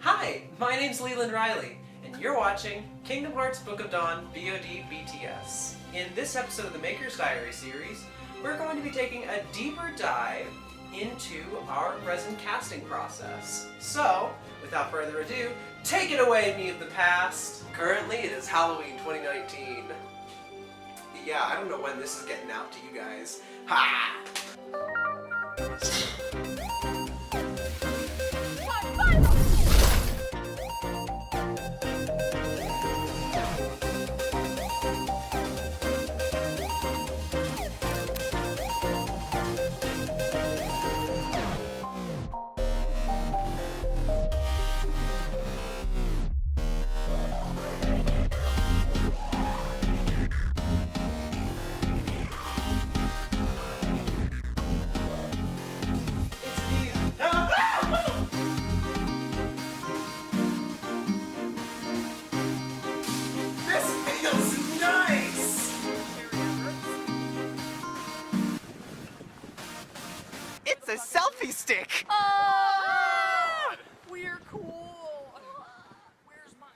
Hi, my name's Leland Riley, and you're watching Kingdom Hearts Book of Dawn BOD BTS. In this episode of the Maker's Diary series, we're going to be taking a deeper dive into our resin casting process. So, without further ado, take it away, me of the past! Currently, it is Halloween 2019. Yeah, I don't know when this is getting out to you guys. Ha! It's a selfie stick! Oh! We're cool! Where's my...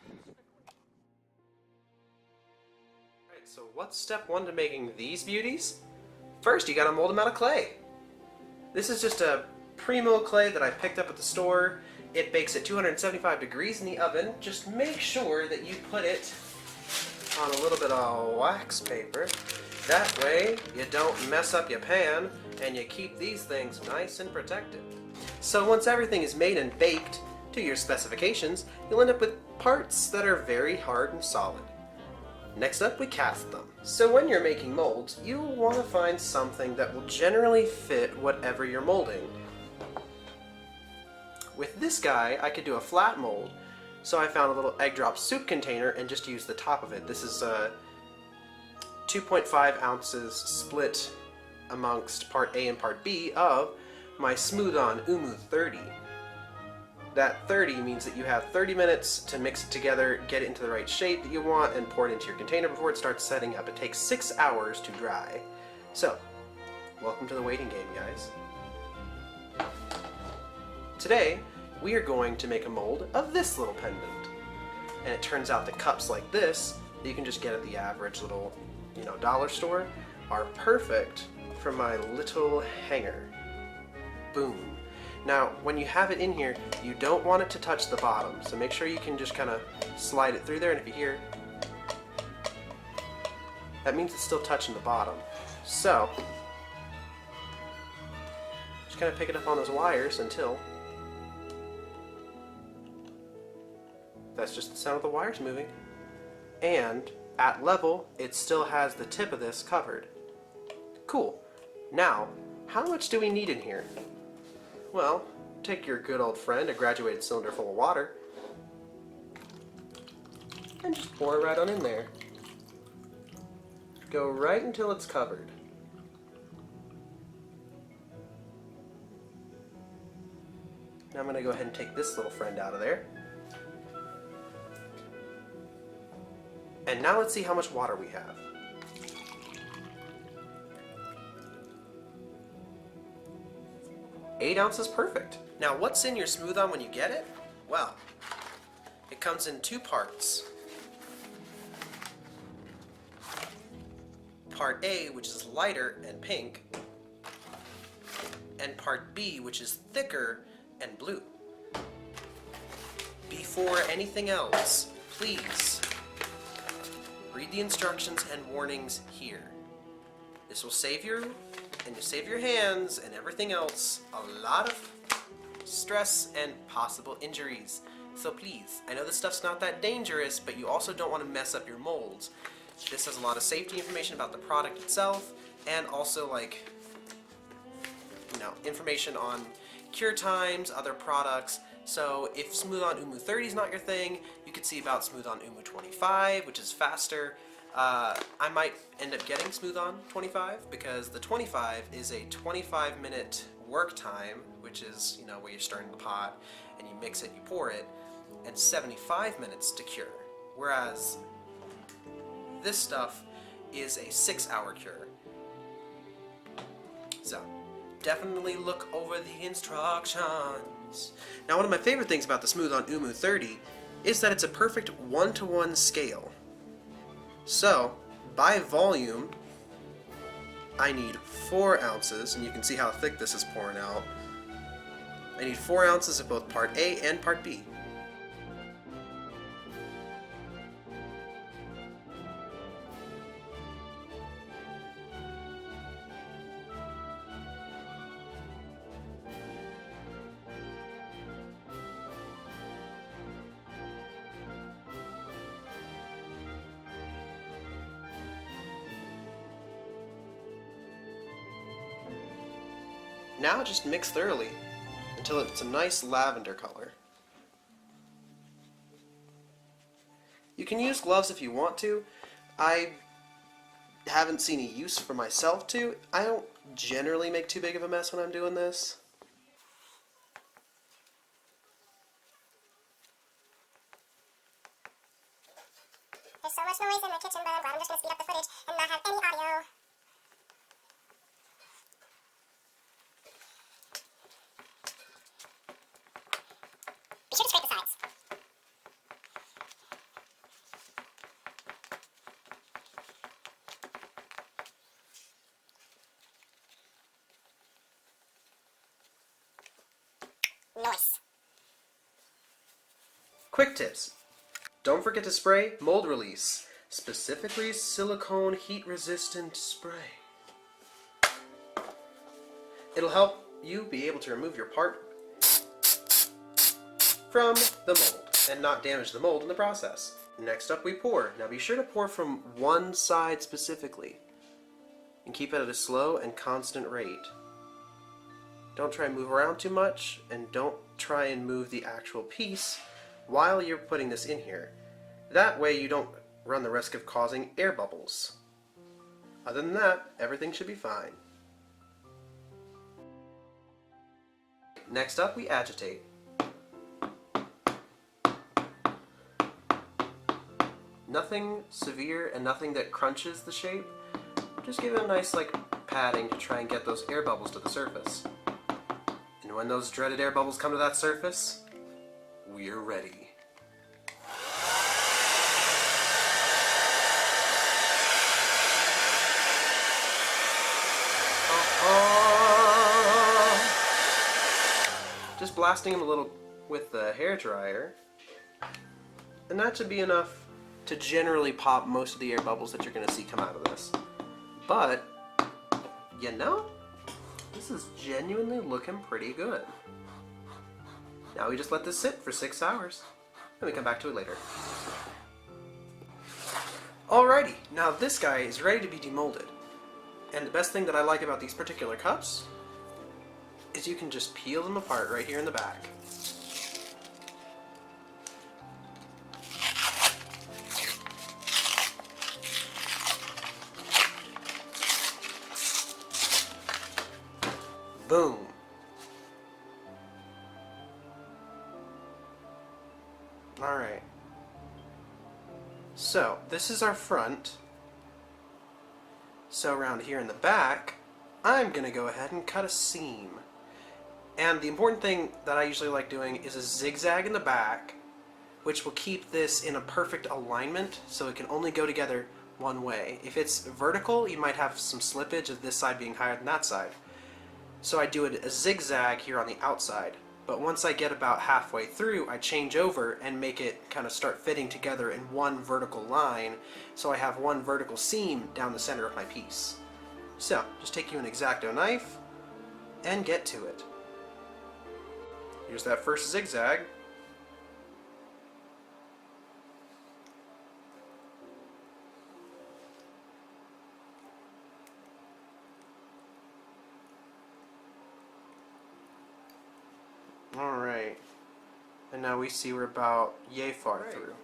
Alright, so what's step one to making these beauties? First, you gotta mold them out of clay. This is just a pre-mold clay that I picked up at the store. It bakes at 275 degrees in the oven. Just make sure that you put it on a little bit of wax paper. That way, you don't mess up your pan, and you keep these things nice and protected. So once everything is made and baked to your specifications, you'll end up with parts that are very hard and solid. Next up, we cast them. So when you're making molds, you'll want to find something that will generally fit whatever you're molding. With this guy, I could do a flat mold, so I found a little egg drop soup container and just used the top of it. This is 2.5 ounces split amongst part A and part B of my Smooth On Umu 30. That 30 means that you have 30 minutes to mix it together, get it into the right shape that you want, and pour it into your container before it starts setting up. It takes 6 hours to dry. So, welcome to the waiting game, guys. Today, we are going to make a mold of this little pendant. And it turns out that cups like this, that you can just get at the average little, dollar store, are perfect for my little hanger. Boom. Now, when you have it in here, you don't want it to touch the bottom, so make sure you can just kind of slide it through there, and if you hear, that means it's still touching the bottom. So, just kind of pick it up on those wires until that's just the sound of the wires moving. And at level, it still has the tip of this covered. Cool. Now, how much do we need in here? Well, take your good old friend, a graduated cylinder full of water, and just pour it right on in there. Go right until it's covered. Now I'm going to go ahead and take this little friend out of there. And now let's see how much water we have. 8 ounces, perfect. Now what's in your Smooth On when you get it? Well, it comes in 2 parts. Part A, which is lighter and pink, and part B, which is thicker and blue. Before anything else, please read the instructions and warnings here. This will save you and you save your hands and everything else a lot of stress and possible injuries. So please, I know this stuff's not that dangerous, but you also don't want to mess up your molds. This has a lot of safety information about the product itself, and also information on cure times, other products. So if Smooth On Umu 30 is not your thing, you could see about Smooth On Umu 25, which is faster. I might end up getting Smooth On 25 because the 25 is a 25-minute work time, which is, where you're stirring the pot and you mix it, you pour it, and 75 minutes to cure. Whereas this stuff is a 6-hour cure. So, definitely look over the instructions. Now, one of my favorite things about the Smooth on Umu 30 is that it's a perfect 1-to-1 scale. So, by volume, I need 4 ounces, and you can see how thick this is pouring out. I need 4 ounces of both part A and part B. Now just mix thoroughly until it's a nice lavender color. You can use gloves if you want to. I haven't seen a use for myself to. I don't generally make too big of a mess when I'm doing this. There's so much noise in the kitchen, but I'm glad I'm just going to speed up the footage and not have any audio. Be sure to scrape the sides. Noise. Quick tips. Don't forget to spray mold release, specifically silicone heat-resistant spray. It'll help you be able to remove your part from the mold and not damage the mold in the process. Next up we pour. Now be sure to pour from one side specifically and keep it at a slow and constant rate. Don't try and move around too much, and don't try and move the actual piece while you're putting this in here. That way you don't run the risk of causing air bubbles. Other than that, everything should be fine. Next up we agitate. Nothing severe and nothing that crunches the shape. Just give it a nice padding to try and get those air bubbles to the surface. And when those dreaded air bubbles come to that surface, we're ready. Just blasting them a little with the hairdryer, and that should be enough to generally pop most of the air bubbles that you're going to see come out of this. But, you know, this is genuinely looking pretty good. Now we just let this sit for 6 hours, and we come back to it later. Alrighty, now this guy is ready to be demolded. And the best thing that I like about these particular cups is you can just peel them apart right here in the back. Boom. Alright. So, this is our front. So around here in the back, I'm going to go ahead and cut a seam. And the important thing that I usually like doing is a zigzag in the back, which will keep this in a perfect alignment so it can only go together one way. If it's vertical, you might have some slippage of this side being higher than that side. So I do a zigzag here on the outside. But once I get about halfway through, I change over and make it kind of start fitting together in one vertical line, so I have one vertical seam down the center of my piece. So, just take you an X-Acto knife and get to it. Here's that first zigzag. Alright, and now we see we're about yay far through.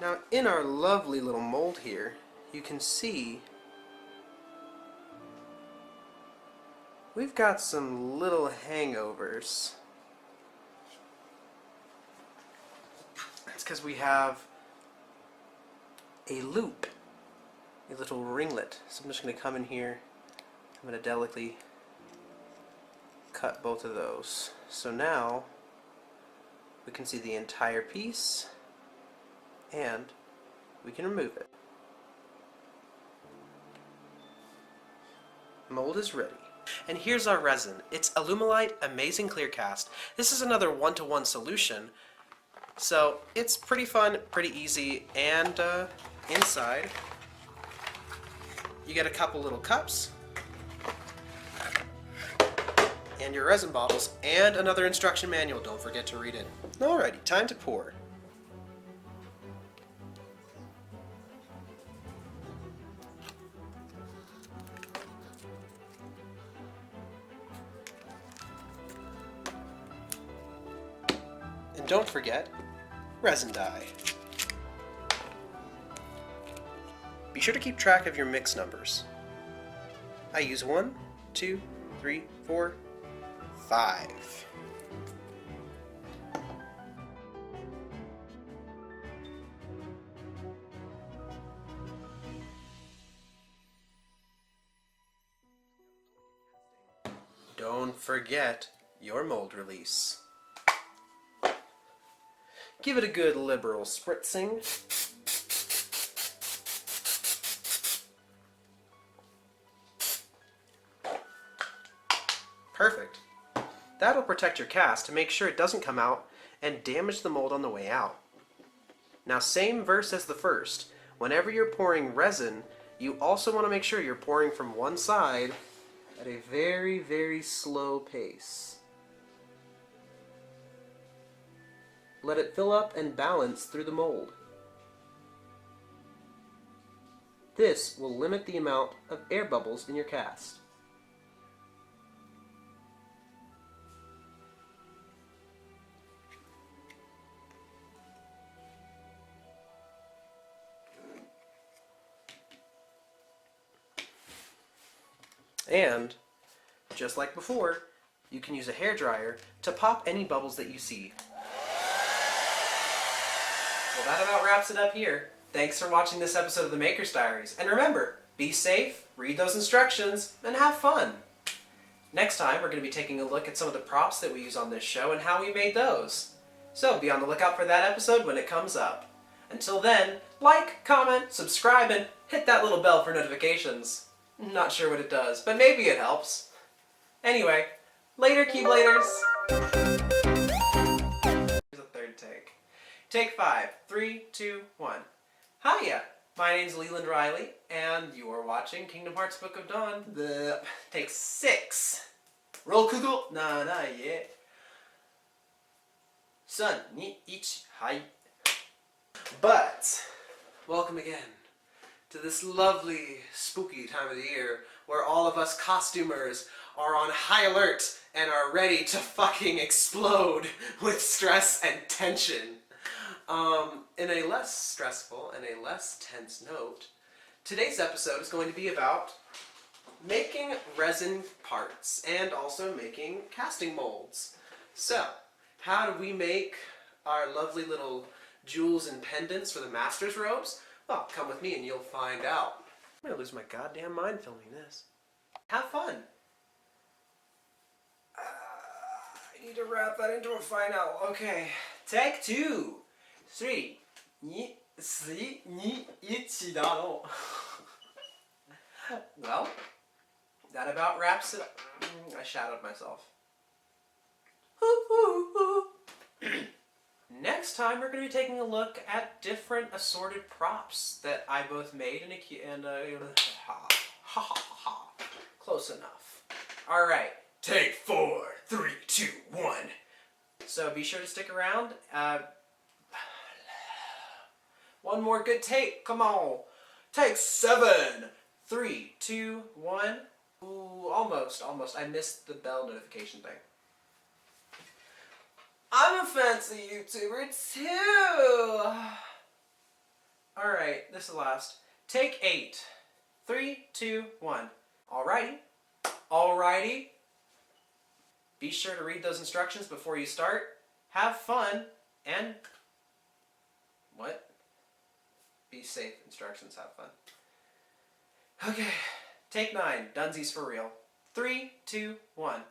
Now in our lovely little mold here, you can see we've got some little hangovers. That's because we have a loop, a little ringlet. So I'm just going to come in here, I'm going to delicately cut both of those. So now We can see the entire piece, and we can remove it. Mold is ready. And here's our resin. It's Alumilite Amazing Clear Cast. This is another one-to-one solution, so it's pretty fun, pretty easy, and inside you get a couple little cups and your resin bottles and another instruction manual. Don't forget to read it. Alrighty, time to pour. And don't forget, resin dye. Be sure to keep track of your mix numbers. I use 1, 2, 3, 4, 5. Don't forget your mold release. Give it a good liberal spritzing. Perfect. That'll protect your cast to make sure it doesn't come out and damage the mold on the way out. Now, same verse as the first. Whenever you're pouring resin, you also want to make sure you're pouring from one side at a very, very slow pace. Let it fill up and balance through the mold. This will limit the amount of air bubbles in your cast. And, just like before, you can use a hairdryer to pop any bubbles that you see. Well, that about wraps it up here. Thanks for watching this episode of the Maker's Diaries. And remember, be safe, read those instructions, and have fun. Next time, we're going to be taking a look at some of the props that we use on this show and how we made those. So be on the lookout for that episode when it comes up. Until then, like, comment, subscribe, and hit that little bell for notifications. Not sure what it does, but maybe it helps. Anyway, later, Keybladers! Here's a third take. Take 5. 3, 2, 1. Hiya! My name's Leland Riley, and you are watching Kingdom Hearts Book of Dawn. Take 6. Roll kugel. Na na yeah. 3, 2, 1. Hi. But, welcome again to this lovely, spooky time of the year where all of us costumers are on high alert and are ready to fucking explode with stress and tension. In a less stressful and a less tense note, today's episode is going to be about making resin parts and also making casting molds. So, how do we make our lovely little jewels and pendants for the master's robes? Well, come with me and you'll find out. I'm gonna lose my goddamn mind filming this. Have fun! I need to wrap that into a final. Okay, take 2. 3, 2, 3, 2, 1 だろ. Well, that about wraps it up. I shadowed myself. Next time, we're going to be taking a look at different assorted props that I both made close enough. All right, take 4, 3, 2, 1. So be sure to stick around. One more good take. Come on. Take 7, 3, 2, 1. Ooh, almost. I missed the bell notification thing. I'm a fancy YouTuber too! Alright, this is last. Take 8. 3, 2, 1. Alrighty. Be sure to read those instructions before you start. Have fun, and... what? Be safe. Instructions, have fun. Okay, take 9. Dunsies for real. 3, 2, 1.